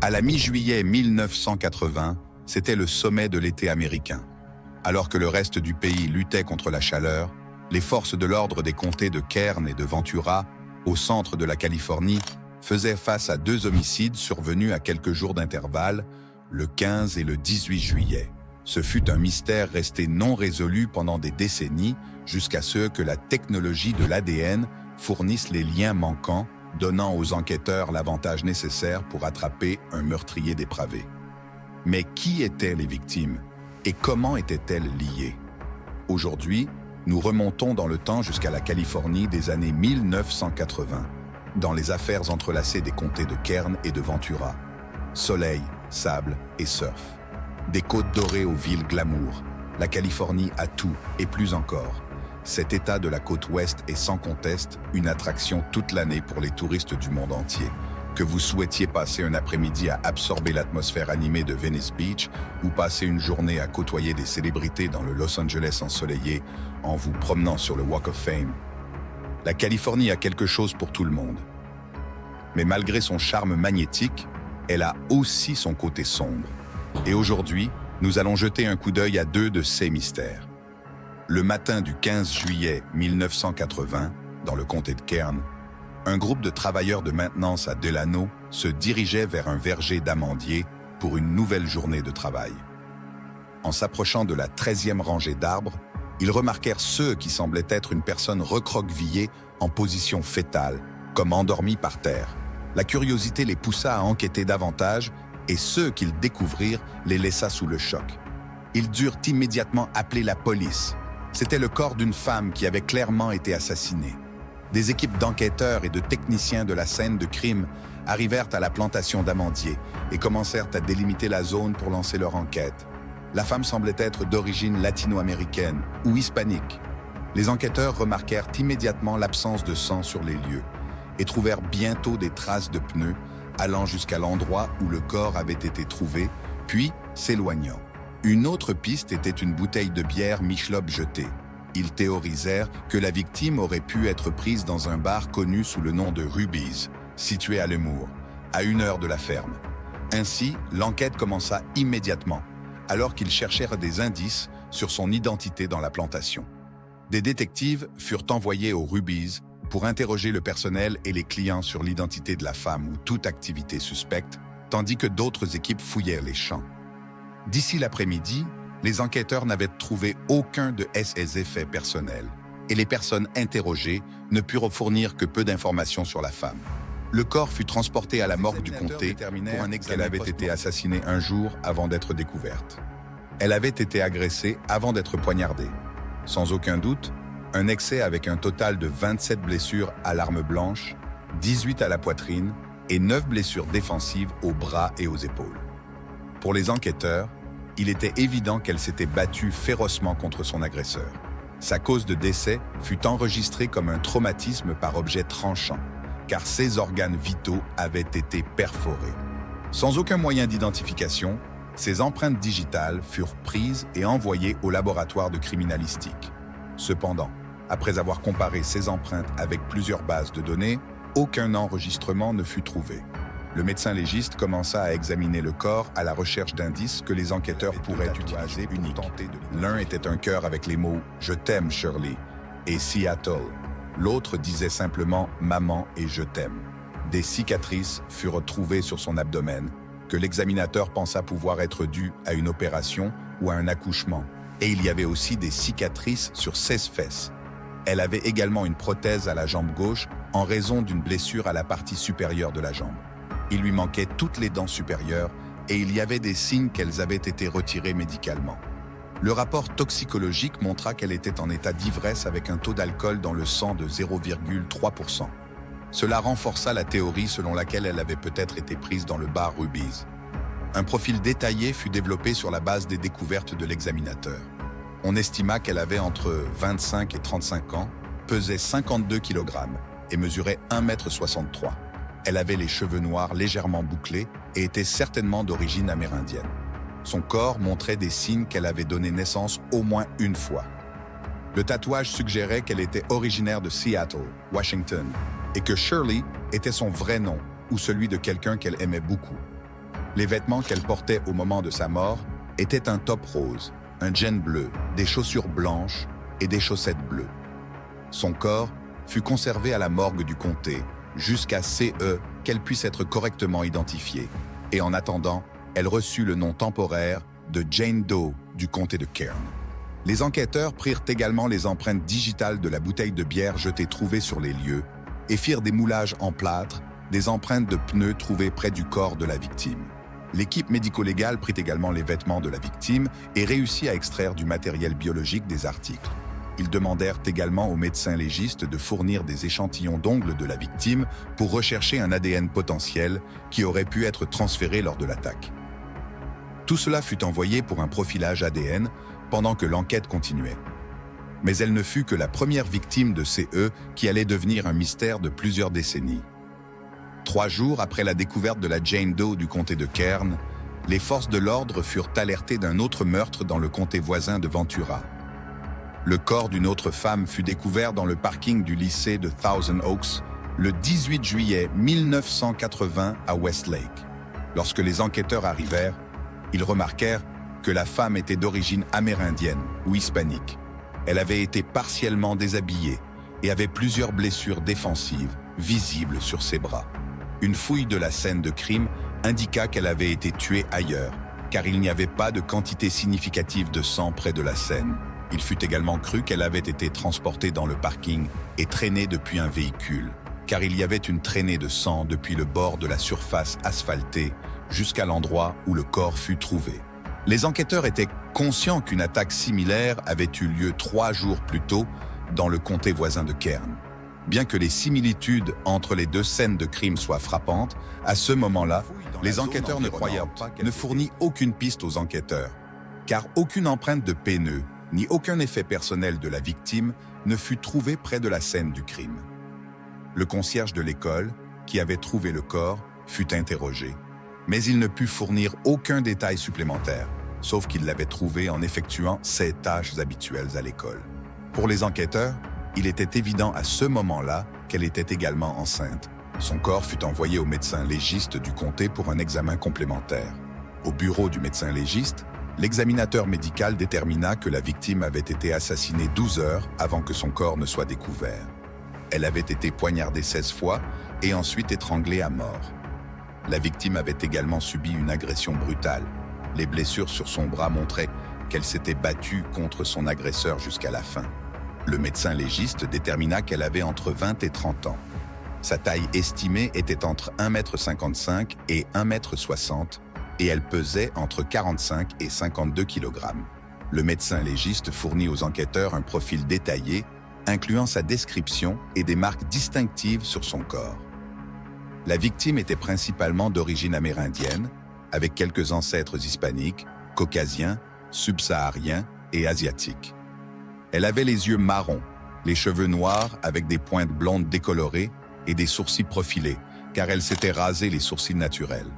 À la mi-juillet 1980, c'était le sommet de l'été américain. Alors que le reste du pays luttait contre la chaleur, les forces de l'ordre des comtés de Kern et de Ventura, au centre de la Californie, faisaient face à 2 homicides survenus à quelques jours d'intervalle, le 15 et le 18 juillet. Ce fut un mystère resté non résolu pendant des décennies, jusqu'à ce que la technologie de l'ADN fournisse les liens manquants, donnant aux enquêteurs l'avantage nécessaire pour attraper un meurtrier dépravé. Mais qui étaient les victimes et comment étaient-elles liées? Aujourd'hui, nous remontons dans le temps jusqu'à la Californie des années 1980, dans les affaires entrelacées des comtés de Kern et de Ventura. Soleil, sable et surf. Des côtes dorées aux villes glamour. La Californie a tout et plus encore. Cet état de la côte ouest est sans conteste une attraction toute l'année pour les touristes du monde entier. Que vous souhaitiez passer un après-midi à absorber l'atmosphère animée de Venice Beach ou passer une journée à côtoyer des célébrités dans le Los Angeles ensoleillé en vous promenant sur le Walk of Fame. La Californie a quelque chose pour tout le monde. Mais malgré son charme magnétique, elle a aussi son côté sombre. Et aujourd'hui, nous allons jeter un coup d'œil à 2 de ces mystères. Le matin du 15 juillet 1980, dans le comté de Kern, un groupe de travailleurs de maintenance à Delano se dirigeait vers un verger d'amandiers pour une nouvelle journée de travail. En s'approchant de la 13e rangée d'arbres, ils remarquèrent ceux qui semblaient être une personne recroquevillée en position fétale, comme endormie par terre. La curiosité les poussa à enquêter davantage et ceux qu'ils découvrirent les laissa sous le choc. Ils durent immédiatement appeler la police. C'était le corps d'une femme qui avait clairement été assassinée. Des équipes d'enquêteurs et de techniciens de la scène de crime arrivèrent à la plantation d'amandiers et commencèrent à délimiter la zone pour lancer leur enquête. La femme semblait être d'origine latino-américaine ou hispanique. Les enquêteurs remarquèrent immédiatement l'absence de sang sur les lieux et trouvèrent bientôt des traces de pneus allant jusqu'à l'endroit où le corps avait été trouvé, puis s'éloignant. Une autre piste était une bouteille de bière Michelob jetée. Ils théorisèrent que la victime aurait pu être prise dans un bar connu sous le nom de Ruby's, situé à Lemoore, à 1 heure de la ferme. Ainsi, l'enquête commença immédiatement, alors qu'ils cherchèrent des indices sur son identité dans la plantation. Des détectives furent envoyés au Ruby's pour interroger le personnel et les clients sur l'identité de la femme ou toute activité suspecte, tandis que d'autres équipes fouillèrent les champs. D'ici l'après-midi, les enquêteurs n'avaient trouvé aucun de ces effets personnels, et les personnes interrogées ne purent fournir que peu d'informations sur la femme. Le corps fut transporté à la morgue du comté pour un examen. Elle avait été assassinée un jour avant d'être découverte. Elle avait été agressée avant d'être poignardée. Sans aucun doute, un excès avec un total de 27 blessures à l'arme blanche, 18 à la poitrine et 9 blessures défensives aux bras et aux épaules. Pour les enquêteurs, il était évident qu'elle s'était battue férocement contre son agresseur. Sa cause de décès fut enregistrée comme un traumatisme par objet tranchant, car ses organes vitaux avaient été perforés. Sans aucun moyen d'identification, ses empreintes digitales furent prises et envoyées au laboratoire de criminalistique. Cependant, après avoir comparé ces empreintes avec plusieurs bases de données, aucun enregistrement ne fut trouvé. Le médecin légiste commença à examiner le corps à la recherche d'indices que les enquêteurs pourraient utiliser uniques. L'un était un cœur avec les mots « Je t'aime, Shirley » et « Seattle ». L'autre disait simplement « Maman et je t'aime ». Des cicatrices furent trouvées sur son abdomen, que l'examinateur pensa pouvoir être dues à une opération ou à un accouchement. Et il y avait aussi des cicatrices sur ses fesses. Elle avait également une prothèse à la jambe gauche en raison d'une blessure à la partie supérieure de la jambe. Il lui manquait toutes les dents supérieures et il y avait des signes qu'elles avaient été retirées médicalement. Le rapport toxicologique montra qu'elle était en état d'ivresse avec un taux d'alcool dans le sang de 0,3%. Cela renforça la théorie selon laquelle elle avait peut-être été prise dans le bar Ruby's. Un profil détaillé fut développé sur la base des découvertes de l'examinateur. On estima qu'elle avait entre 25 et 35 ans, pesait 52 kg et mesurait 1,63 m. Elle avait les cheveux noirs légèrement bouclés et était certainement d'origine amérindienne. Son corps montrait des signes qu'elle avait donné naissance au moins une fois. Le tatouage suggérait qu'elle était originaire de Seattle, Washington, et que Shirley était son vrai nom ou celui de quelqu'un qu'elle aimait beaucoup. Les vêtements qu'elle portait au moment de sa mort étaient un top rose, un jean bleu, des chaussures blanches et des chaussettes bleues. Son corps fut conservé à la morgue du comté jusqu'à qu'elle puisse être correctement identifiée. Et en attendant, elle reçut le nom temporaire de Jane Doe du comté de Kern. Les enquêteurs prirent également les empreintes digitales de la bouteille de bière jetée trouvée sur les lieux et firent des moulages en plâtre des empreintes de pneus trouvées près du corps de la victime. L'équipe médico-légale prit également les vêtements de la victime et réussit à extraire du matériel biologique des articles. Ils demandèrent également aux médecins légistes de fournir des échantillons d'ongles de la victime pour rechercher un ADN potentiel qui aurait pu être transféré lors de l'attaque. Tout cela fut envoyé pour un profilage ADN pendant que l'enquête continuait. Mais elle ne fut que la première victime de CE qui allait devenir un mystère de plusieurs décennies. 3 jours après la découverte de la Jane Doe du comté de Kern, les forces de l'ordre furent alertées d'un autre meurtre dans le comté voisin de Ventura. Le corps d'une autre femme fut découvert dans le parking du lycée de Thousand Oaks le 18 juillet 1980 à Westlake. Lorsque les enquêteurs arrivèrent, ils remarquèrent que la femme était d'origine amérindienne ou hispanique. Elle avait été partiellement déshabillée et avait plusieurs blessures défensives visibles sur ses bras. Une fouille de la scène de crime indiqua qu'elle avait été tuée ailleurs, car il n'y avait pas de quantité significative de sang près de la scène. Il fut également cru qu'elle avait été transportée dans le parking et traînée depuis un véhicule, car il y avait une traînée de sang depuis le bord de la surface asphaltée jusqu'à l'endroit où le corps fut trouvé. Les enquêteurs étaient conscients qu'une attaque similaire avait eu lieu 3 jours plus tôt dans le comté voisin de Kern. Bien que les similitudes entre les deux scènes de crime soient frappantes, à ce moment-là, les enquêteurs ne fournit aucune piste aux enquêteurs, car aucune empreinte de pneus ni aucun effet personnel de la victime ne fut trouvé près de la scène du crime. Le concierge de l'école, qui avait trouvé le corps, fut interrogé, mais il ne put fournir aucun détail supplémentaire, sauf qu'il l'avait trouvé en effectuant ses tâches habituelles à l'école. Pour les enquêteurs, il était évident à ce moment-là qu'elle était également enceinte. Son corps fut envoyé au médecin légiste du comté pour un examen complémentaire. Au bureau du médecin légiste, l'examinateur médical détermina que la victime avait été assassinée 12 heures avant que son corps ne soit découvert. Elle avait été poignardée 16 fois et ensuite étranglée à mort. La victime avait également subi une agression brutale. Les blessures sur son bras montraient qu'elle s'était battue contre son agresseur jusqu'à la fin. Le médecin légiste détermina qu'elle avait entre 20 et 30 ans. Sa taille estimée était entre 1,55 m et 1,60 m et elle pesait entre 45 et 52 kg. Le médecin légiste fournit aux enquêteurs un profil détaillé, incluant sa description et des marques distinctives sur son corps. La victime était principalement d'origine amérindienne, avec quelques ancêtres hispaniques, caucasiens, subsahariens et asiatiques. Elle avait les yeux marrons, les cheveux noirs avec des pointes blondes décolorées et des sourcils profilés, car elle s'était rasé les sourcils naturels.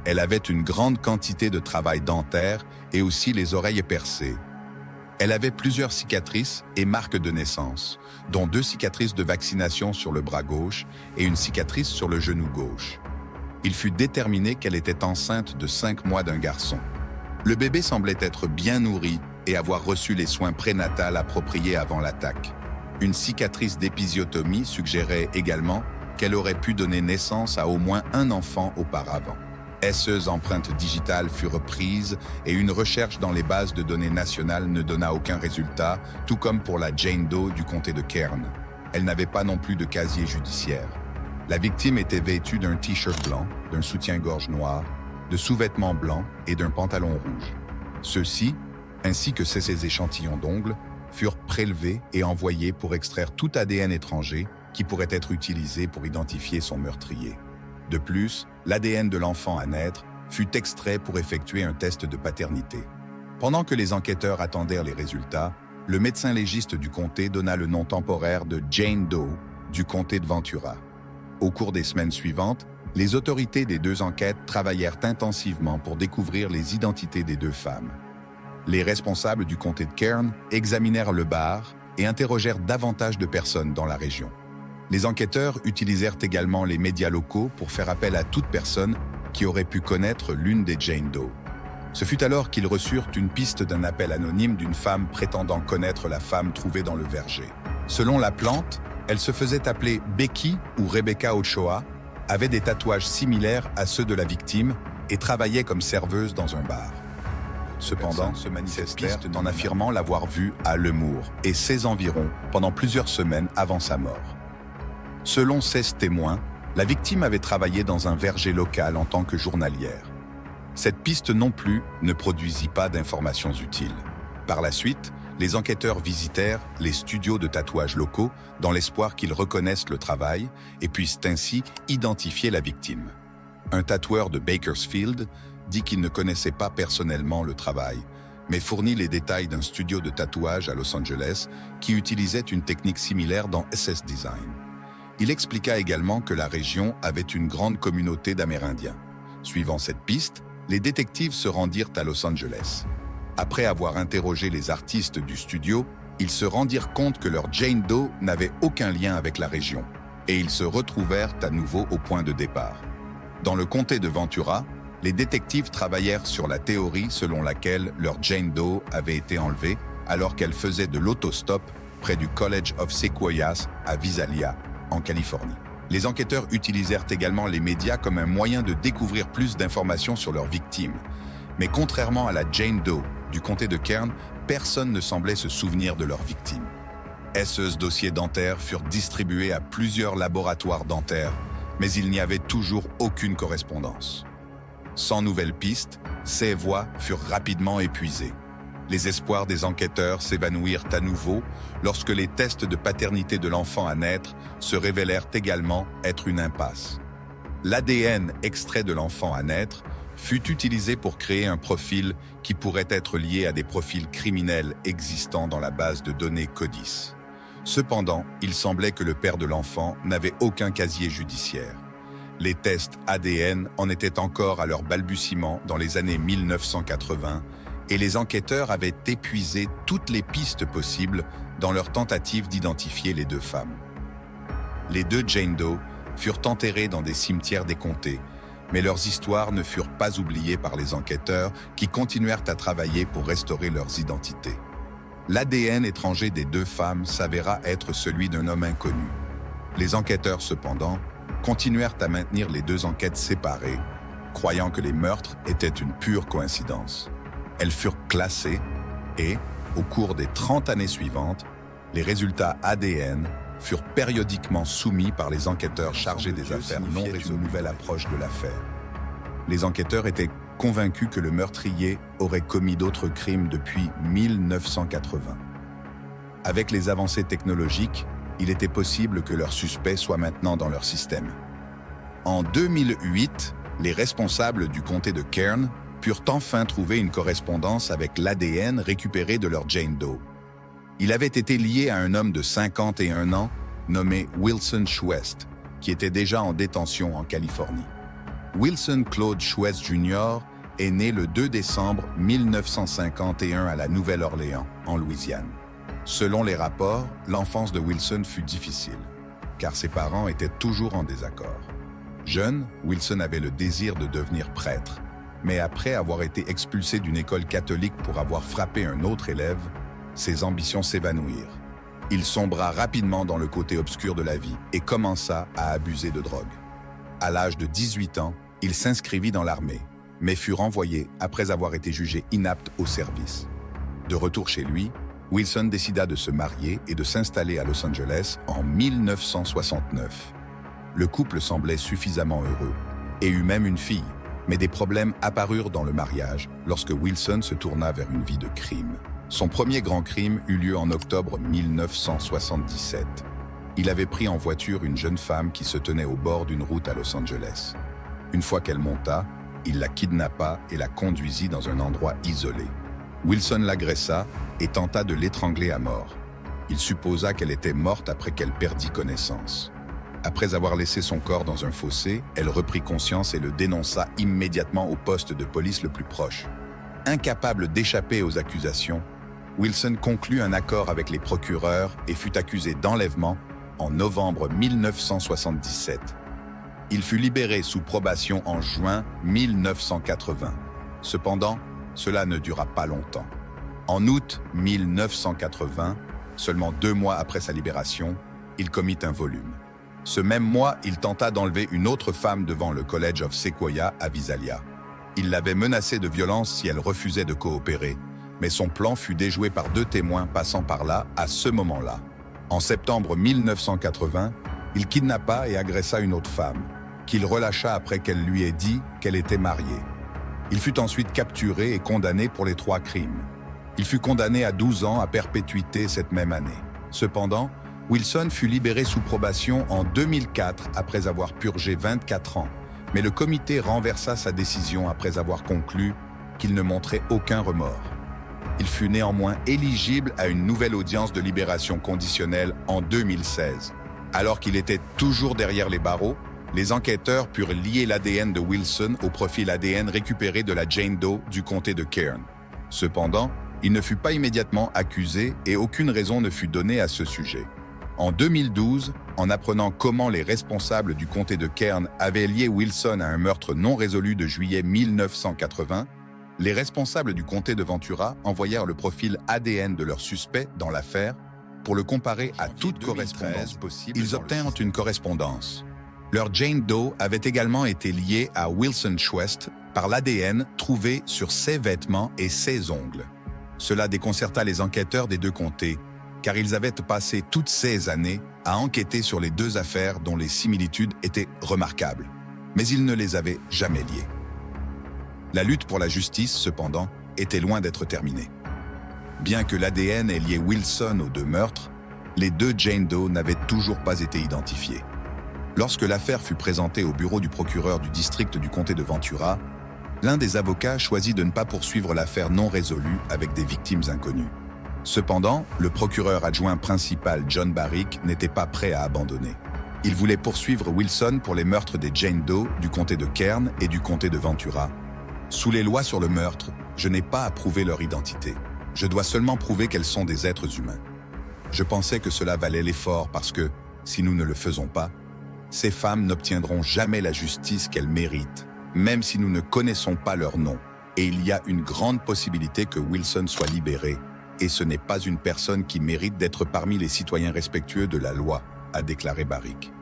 Elle avait une grande quantité de travail dentaire et aussi les oreilles percées. Elle avait plusieurs cicatrices et marques de naissance, dont 2 cicatrices de vaccination sur le bras gauche et une cicatrice sur le genou gauche. Il fut déterminé qu'elle était enceinte de 5 mois d'un garçon. Le bébé semblait être bien nourri et avoir reçu les soins prénatals appropriés avant l'attaque. Une cicatrice d'épisiotomie suggérait également qu'elle aurait pu donner naissance à au moins un enfant auparavant. Ces empreintes digitales furent prises et une recherche dans les bases de données nationales ne donna aucun résultat, tout comme pour la Jane Doe du comté de Kern. Elle n'avait pas non plus de casier judiciaire. La victime était vêtue d'un t-shirt blanc, d'un soutien-gorge noir, de sous-vêtements blancs et d'un pantalon rouge. Ceux-ci, ainsi que ces échantillons d'ongles, furent prélevés et envoyés pour extraire tout ADN étranger qui pourrait être utilisé pour identifier son meurtrier. De plus, l'ADN de l'enfant à naître fut extrait pour effectuer un test de paternité. Pendant que les enquêteurs attendirent les résultats, le médecin légiste du comté donna le nom temporaire de Jane Doe du comté de Ventura. Au cours des semaines suivantes, les autorités des 2 enquêtes travaillèrent intensivement pour découvrir les identités des 2 femmes. Les responsables du comté de Kern examinèrent le bar et interrogèrent davantage de personnes dans la région. Les enquêteurs utilisèrent également les médias locaux pour faire appel à toute personne qui aurait pu connaître l'une des Jane Doe. Ce fut alors qu'ils reçurent une piste d'un appel anonyme d'une femme prétendant connaître la femme trouvée dans le verger. Selon la plante, elle se faisait appeler Becky ou Rebecca Ochoa, avait des tatouages similaires à ceux de la victime et travaillait comme serveuse dans un bar. Cependant, se manifestèrent en affirmant l'avoir vue à Lemour et ses environs pendant plusieurs semaines avant sa mort. Selon 16 témoins, la victime avait travaillé dans un verger local en tant que journalière. Cette piste non plus ne produisit pas d'informations utiles. Par la suite, les enquêteurs visitèrent les studios de tatouage locaux dans l'espoir qu'ils reconnaissent le travail et puissent ainsi identifier la victime. Un tatoueur de Bakersfield dit qu'il ne connaissait pas personnellement le travail, mais fournit les détails d'un studio de tatouage à Los Angeles qui utilisait une technique similaire dans SS Design. Il expliqua également que la région avait une grande communauté d'Amérindiens. Suivant cette piste, les détectives se rendirent à Los Angeles. Après avoir interrogé les artistes du studio, ils se rendirent compte que leur Jane Doe n'avait aucun lien avec la région, et ils se retrouvèrent à nouveau au point de départ. Dans le comté de Ventura, les détectives travaillèrent sur la théorie selon laquelle leur Jane Doe avait été enlevée alors qu'elle faisait de l'autostop près du College of Sequoias à Visalia, en Californie. Les enquêteurs utilisèrent également les médias comme un moyen de découvrir plus d'informations sur leurs victimes. Mais contrairement à la Jane Doe du comté de Kern, personne ne semblait se souvenir de leurs victimes. Ce dossiers dentaires furent distribués à plusieurs laboratoires dentaires, mais il n'y avait toujours aucune correspondance. Sans nouvelles pistes, ces voies furent rapidement épuisées. Les espoirs des enquêteurs s'évanouirent à nouveau lorsque les tests de paternité de l'enfant à naître se révélèrent également être une impasse. L'ADN extrait de l'enfant à naître fut utilisé pour créer un profil qui pourrait être lié à des profils criminels existants dans la base de données CODIS. Cependant, il semblait que le père de l'enfant n'avait aucun casier judiciaire. Les tests ADN en étaient encore à leur balbutiement dans les années 1980 et les enquêteurs avaient épuisé toutes les pistes possibles dans leur tentative d'identifier les deux femmes. Les deux Jane Doe furent enterrées dans des cimetières des comtés, mais leurs histoires ne furent pas oubliées par les enquêteurs qui continuèrent à travailler pour restaurer leurs identités. L'ADN étranger des deux femmes s'avéra être celui d'un homme inconnu. Les enquêteurs, cependant, continuèrent à maintenir les deux enquêtes séparées, croyant que les meurtres étaient une pure coïncidence. Elles furent classées et, au cours des 30 années suivantes, les résultats ADN furent périodiquement soumis par les enquêteurs chargés des affaires non résolues. Une nouvelle approche de l'affaire. Les enquêteurs étaient convaincus que le meurtrier aurait commis d'autres crimes depuis 1980. Avec les avancées technologiques, il était possible que leurs suspects soient maintenant dans leur système. En 2008, les responsables du comté de Kern purent enfin trouver une correspondance avec l'ADN récupéré de leur Jane Doe. Il avait été lié à un homme de 51 ans nommé Wilson Schwest, qui était déjà en détention en Californie. Wilson Claude Schwest Jr. est né le 2 décembre 1951 à la Nouvelle-Orléans, en Louisiane. Selon les rapports, l'enfance de Wilson fut difficile, car ses parents étaient toujours en désaccord. Jeune, Wilson avait le désir de devenir prêtre, mais après avoir été expulsé d'une école catholique pour avoir frappé un autre élève, ses ambitions s'évanouirent. Il sombra rapidement dans le côté obscur de la vie et commença à abuser de drogue. À l'âge de 18 ans, il s'inscrivit dans l'armée, mais fut renvoyé après avoir été jugé inapte au service. De retour chez lui, Wilson décida de se marier et de s'installer à Los Angeles en 1969. Le couple semblait suffisamment heureux et eut même une fille, mais des problèmes apparurent dans le mariage lorsque Wilson se tourna vers une vie de crime. Son premier grand crime eut lieu en octobre 1977. Il avait pris en voiture une jeune femme qui se tenait au bord d'une route à Los Angeles. Une fois qu'elle monta, il la kidnappa et la conduisit dans un endroit isolé. Wilson l'agressa et tenta de l'étrangler à mort. Il supposa qu'elle était morte après qu'elle perdit connaissance. Après avoir laissé son corps dans un fossé, elle reprit conscience et le dénonça immédiatement au poste de police le plus proche. Incapable d'échapper aux accusations, Wilson conclut un accord avec les procureurs et fut accusé d'enlèvement en novembre 1977. Il fut libéré sous probation en juin 1980. Cependant, cela ne dura pas longtemps. En août 1980, seulement 2 mois après sa libération, il commit un volume. Ce même mois, il tenta d'enlever une autre femme devant le College of Sequoia à Visalia. Il l'avait menacée de violence si elle refusait de coopérer, mais son plan fut déjoué par 2 témoins passant par là à ce moment-là. En septembre 1980, il kidnappa et agressa une autre femme, qu'il relâcha après qu'elle lui ait dit qu'elle était mariée. Il fut ensuite capturé et condamné pour les 3 crimes. Il fut condamné à 12 ans à perpétuité cette même année. Cependant, Wilson fut libéré sous probation en 2004 après avoir purgé 24 ans, mais le comité renversa sa décision après avoir conclu qu'il ne montrait aucun remords. Il fut néanmoins éligible à une nouvelle audience de libération conditionnelle en 2016. Alors qu'il était toujours derrière les barreaux, les enquêteurs purent lier l'ADN de Wilson au profil ADN récupéré de la Jane Doe du comté de Kern. Cependant, il ne fut pas immédiatement accusé et aucune raison ne fut donnée à ce sujet. En 2012, en apprenant comment les responsables du comté de Kern avaient lié Wilson à un meurtre non résolu de juillet 1980, les responsables du comté de Ventura envoyèrent le profil ADN de leur suspect dans l'affaire pour le comparer à toute correspondance possible. Ils obtinrent une correspondance. Leur Jane Doe avait également été liée à Wilson Schwest par l'ADN trouvé sur ses vêtements et ses ongles. Cela déconcerta les enquêteurs des 2 comtés, car ils avaient passé toutes ces années à enquêter sur les 2 affaires dont les similitudes étaient remarquables, mais ils ne les avaient jamais liées. La lutte pour la justice, cependant, était loin d'être terminée. Bien que l'ADN ait lié Wilson aux 2 meurtres, les 2 Jane Doe n'avaient toujours pas été identifiés. Lorsque l'affaire fut présentée au bureau du procureur du district du comté de Ventura, l'un des avocats choisit de ne pas poursuivre l'affaire non résolue avec des victimes inconnues. Cependant, le procureur adjoint principal John Barrick n'était pas prêt à abandonner. Il voulait poursuivre Wilson pour les meurtres des Jane Doe du comté de Kern et du comté de Ventura. Sous les lois sur le meurtre, je n'ai pas à prouver leur identité. Je dois seulement prouver qu'elles sont des êtres humains. Je pensais que cela valait l'effort parce que, si nous ne le faisons pas, ces femmes n'obtiendront jamais la justice qu'elles méritent, même si nous ne connaissons pas leur nom. Et il y a une grande possibilité que Wilson soit libéré, et ce n'est pas une personne qui mérite d'être parmi les citoyens respectueux de la loi, a déclaré Barrick.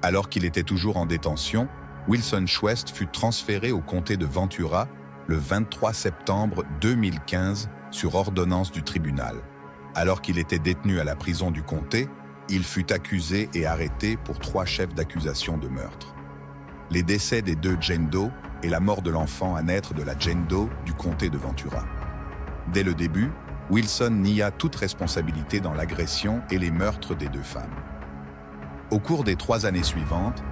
Alors qu'il était toujours en détention, Wilson Schwest fut transféré au comté de Ventura le 23 septembre 2015 sur ordonnance du tribunal. Alors qu'il était détenu à la prison du comté, il fut accusé et arrêté pour 3 chefs d'accusation de meurtre. Les décès des 2 Jane Doe et la mort de l'enfant à naître de la Jane Doe du comté de Ventura. Dès le début, Wilson nia toute responsabilité dans l'agression et les meurtres des 2 femmes. Au cours des 3 années suivantes,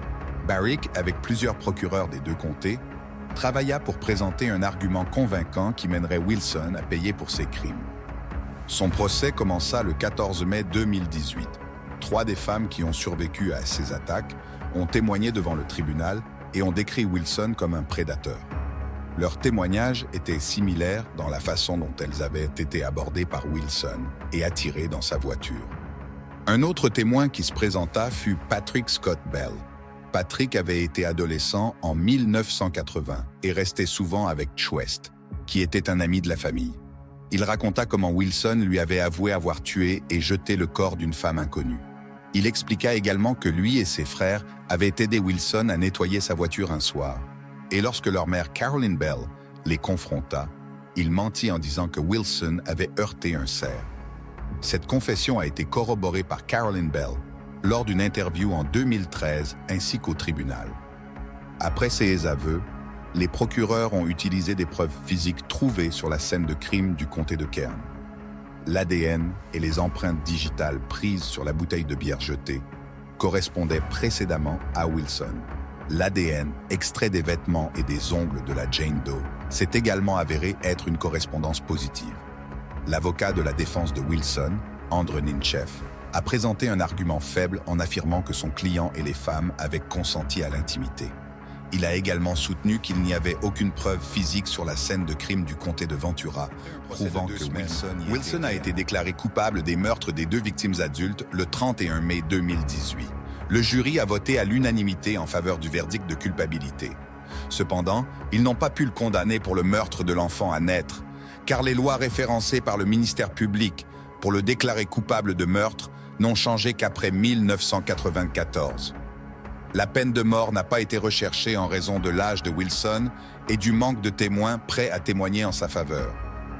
Barrick, avec plusieurs procureurs des 2 comtés, travailla pour présenter un argument convaincant qui mènerait Wilson à payer pour ses crimes. Son procès commença le 14 mai 2018. 3 des femmes qui ont survécu à ces attaques ont témoigné devant le tribunal et ont décrit Wilson comme un prédateur. Leurs témoignages étaient similaires dans la façon dont elles avaient été abordées par Wilson et attirées dans sa voiture. Un autre témoin qui se présenta fut Patrick Scott Bell. Patrick avait été adolescent en 1980 et restait souvent avec Schwest, qui était un ami de la famille. Il raconta comment Wilson lui avait avoué avoir tué et jeté le corps d'une femme inconnue. Il expliqua également que lui et ses frères avaient aidé Wilson à nettoyer sa voiture un soir. Et lorsque leur mère Carolyn Bell les confronta, il mentit en disant que Wilson avait heurté un cerf. Cette confession a été corroborée par Carolyn Bell lors d'une interview en 2013 ainsi qu'au tribunal. Après ces aveux, les procureurs ont utilisé des preuves physiques trouvées sur la scène de crime du comté de Kern. L'ADN et les empreintes digitales prises sur la bouteille de bière jetée correspondaient précédemment à Wilson. L'ADN, extrait des vêtements et des ongles de la Jane Doe, s'est également avéré être une correspondance positive. L'avocat de la défense de Wilson, Andrew Ninchef, a présenté un argument faible en affirmant que son client et les femmes avaient consenti à l'intimité. Il a également soutenu qu'il n'y avait aucune preuve physique sur la scène de crime du comté de Ventura, prouvant que Wilson a été déclaré coupable des meurtres des 2 victimes adultes le 31 mai 2018. Le jury a voté à l'unanimité en faveur du verdict de culpabilité. Cependant, ils n'ont pas pu le condamner pour le meurtre de l'enfant à naître, car les lois référencées par le ministère public pour le déclarer coupable de meurtre n'ont changé qu'après 1994. La peine de mort n'a pas été recherchée en raison de l'âge de Wilson et du manque de témoins prêts à témoigner en sa faveur.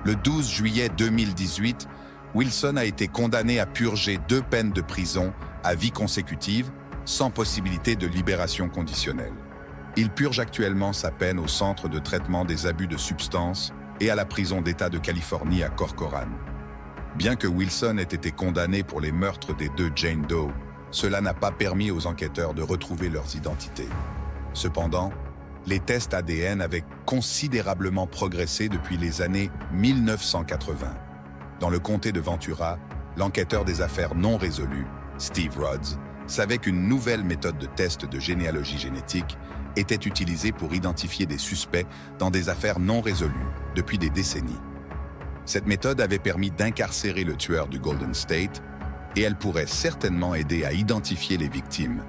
Le 12 juillet 2018, Wilson a été condamné à purger 2 peines de prison à vie consécutive, sans possibilité de libération conditionnelle. Il purge actuellement sa peine au Centre de traitement des abus de substances et à la prison d'État de Californie à Corcoran. Bien que Wilson ait été condamné pour les meurtres des 2 Jane Doe, cela n'a pas permis aux enquêteurs de retrouver leurs identités. Cependant, les tests ADN avaient considérablement progressé depuis les années 1980. Dans le comté de Ventura, l'enquêteur des affaires non résolues, Steve Rhodes, savait qu'une nouvelle méthode de test de généalogie génétique était utilisée pour identifier des suspects dans des affaires non résolues depuis des décennies. Cette méthode avait permis d'incarcérer le tueur du Golden State et elle pourrait certainement aider à identifier les victimes.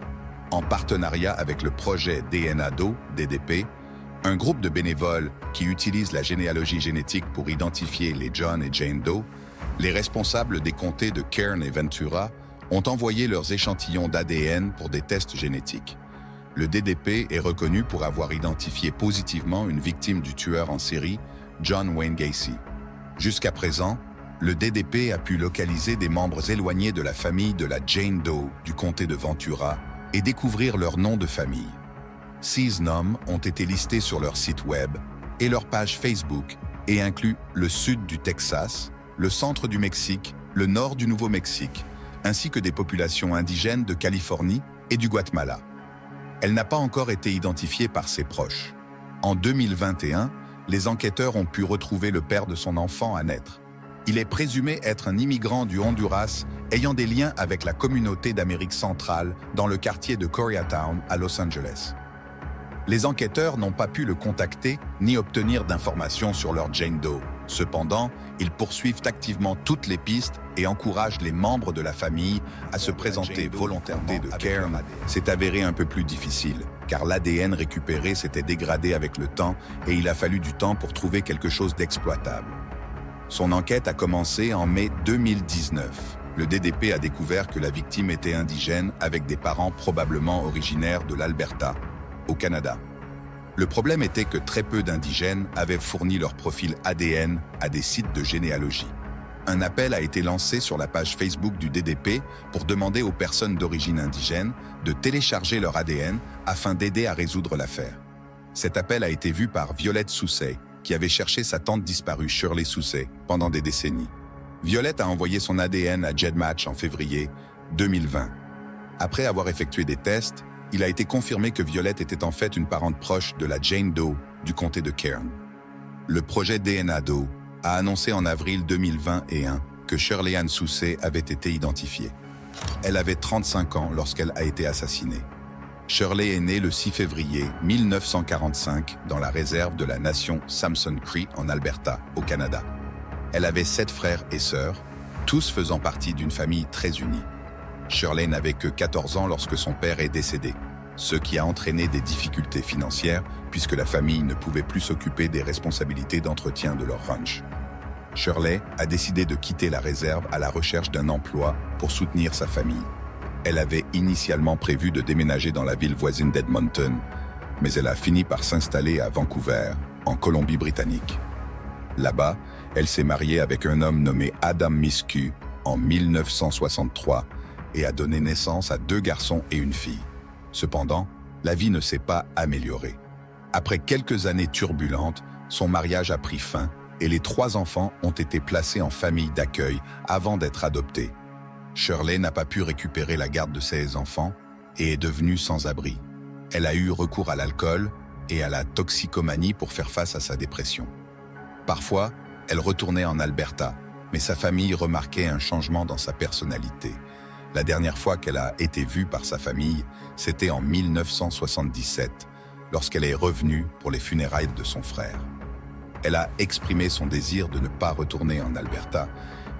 En partenariat avec le projet DNA Doe, DDP, un groupe de bénévoles qui utilise la généalogie génétique pour identifier les John et Jane Doe, les responsables des comtés de Kern et Ventura ont envoyé leurs échantillons d'ADN pour des tests génétiques. Le DDP est reconnu pour avoir identifié positivement une victime du tueur en série, John Wayne Gacy. Jusqu'à présent, le DDP a pu localiser des membres éloignés de la famille de la Jane Doe du comté de Ventura et découvrir leur nom de famille. 6 noms ont été listés sur leur site web et leur page Facebook et incluent le sud du Texas, le centre du Mexique, le nord du Nouveau-Mexique, ainsi que des populations indigènes de Californie et du Guatemala. Elle n'a pas encore été identifiée par ses proches. En 2021, les enquêteurs ont pu retrouver le père de son enfant à naître. Il est présumé être un immigrant du Honduras ayant des liens avec la communauté d'Amérique centrale dans le quartier de Koreatown à Los Angeles. Les enquêteurs n'ont pas pu le contacter ni obtenir d'informations sur leur Jane Doe. Cependant, ils poursuivent activement toutes les pistes et encouragent les membres de la famille à se présenter volontairement. De Cairn s'est avéré un peu plus difficile, car l'ADN récupéré s'était dégradé avec le temps et il a fallu du temps pour trouver quelque chose d'exploitable. Son enquête a commencé en mai 2019. Le DDP a découvert que la victime était indigène avec des parents probablement originaires de l'Alberta, au Canada. Le problème était que très peu d'indigènes avaient fourni leur profil ADN à des sites de généalogie. Un appel a été lancé sur la page Facebook du DDP pour demander aux personnes d'origine indigène de télécharger leur ADN afin d'aider à résoudre l'affaire. Cet appel a été vu par Violette Soucet, qui avait cherché sa tante disparue Shirley Soucet pendant des décennies. Violette a envoyé son ADN à GEDmatch en février 2020. Après avoir effectué des tests, il a été confirmé que Violette était en fait une parente proche de la Jane Doe du comté de Cairn. Le projet DNA Doe a annoncé en avril 2021 que Shirley Ann Soucet avait été identifiée. Elle avait 35 ans lorsqu'elle a été assassinée. Shirley est née le 6 février 1945 dans la réserve de la nation Samson Cree en Alberta, au Canada. Elle avait 7 frères et sœurs, tous faisant partie d'une famille très unie. Shirley n'avait que 14 ans lorsque son père est décédé, ce qui a entraîné des difficultés financières puisque la famille ne pouvait plus s'occuper des responsabilités d'entretien de leur ranch. Shirley a décidé de quitter la réserve à la recherche d'un emploi pour soutenir sa famille. Elle avait initialement prévu de déménager dans la ville voisine d'Edmonton, mais elle a fini par s'installer à Vancouver, en Colombie-Britannique. Là-bas, elle s'est mariée avec un homme nommé Adam Miscu en 1963 et a donné naissance à 2 garçons et une fille. Cependant, la vie ne s'est pas améliorée. Après quelques années turbulentes, son mariage a pris fin et les 3 enfants ont été placés en famille d'accueil avant d'être adoptés. Shirley n'a pas pu récupérer la garde de ses enfants et est devenue sans-abri. Elle a eu recours à l'alcool et à la toxicomanie pour faire face à sa dépression. Parfois, elle retournait en Alberta, mais sa famille remarquait un changement dans sa personnalité. La dernière fois qu'elle a été vue par sa famille, c'était en 1977, lorsqu'elle est revenue pour les funérailles de son frère. Elle a exprimé son désir de ne pas retourner en Alberta,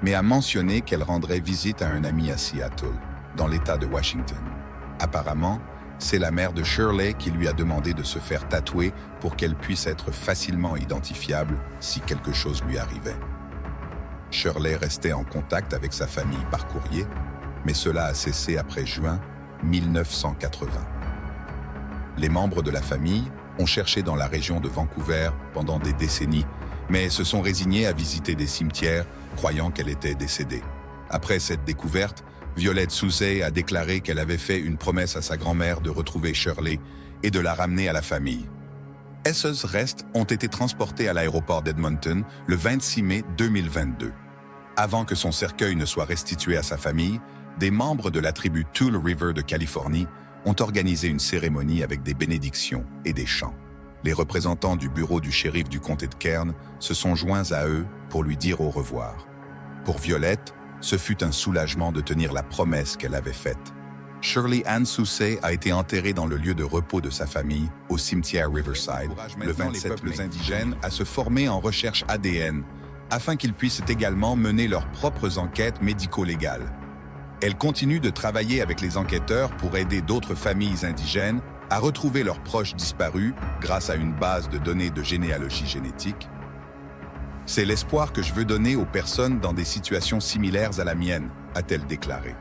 mais a mentionné qu'elle rendrait visite à un ami à Seattle, dans l'État de Washington. Apparemment, c'est la mère de Shirley qui lui a demandé de se faire tatouer pour qu'elle puisse être facilement identifiable si quelque chose lui arrivait. Shirley restait en contact avec sa famille par courrier, mais cela a cessé après juin 1980. Les membres de la famille ont cherché dans la région de Vancouver pendant des décennies, mais se sont résignés à visiter des cimetières, croyant qu'elle était décédée. Après cette découverte, Violette Soucey a déclaré qu'elle avait fait une promesse à sa grand-mère de retrouver Shirley et de la ramener à la famille. Ses restes ont été transportés à l'aéroport d'Edmonton le 26 mai 2022. Avant que son cercueil ne soit restitué à sa famille, des membres de la tribu Tule River de Californie ont organisé une cérémonie avec des bénédictions et des chants. Les représentants du bureau du shérif du comté de Kern se sont joints à eux pour lui dire au revoir. Pour Violette, ce fut un soulagement de tenir la promesse qu'elle avait faite. Shirley Ann Soucey a été enterrée dans le lieu de repos de sa famille, au cimetière Riverside, le 27 mai. Les indigènes à se former en recherche ADN, afin qu'ils puissent également mener leurs propres enquêtes médico-légales. Elle continue de travailler avec les enquêteurs pour aider d'autres familles indigènes à retrouver leurs proches disparus grâce à une base de données de généalogie génétique. C'est l'espoir que je veux donner aux personnes dans des situations similaires à la mienne, a-t-elle déclaré.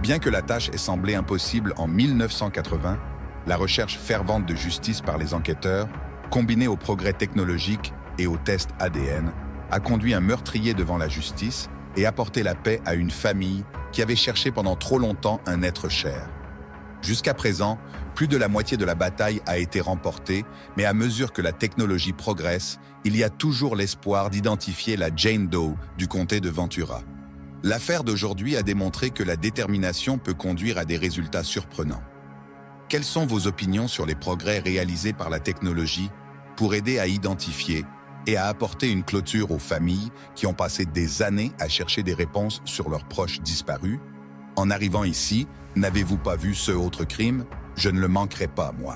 Bien que la tâche ait semblé impossible en 1980, la recherche fervente de justice par les enquêteurs, combinée aux progrès technologiques et aux tests ADN, a conduit un meurtrier devant la justice et apporté la paix à une famille qui avait cherché pendant trop longtemps un être cher. Jusqu'à présent, plus de la moitié de la bataille a été remportée, mais à mesure que la technologie progresse, il y a toujours l'espoir d'identifier la Jane Doe du comté de Ventura. L'affaire d'aujourd'hui a démontré que la détermination peut conduire à des résultats surprenants. Quelles sont vos opinions sur les progrès réalisés par la technologie pour aider à identifier et à apporter une clôture aux familles qui ont passé des années à chercher des réponses sur leurs proches disparus? En arrivant ici, n'avez-vous pas vu ce autre crime? Je ne le manquerai pas, moi.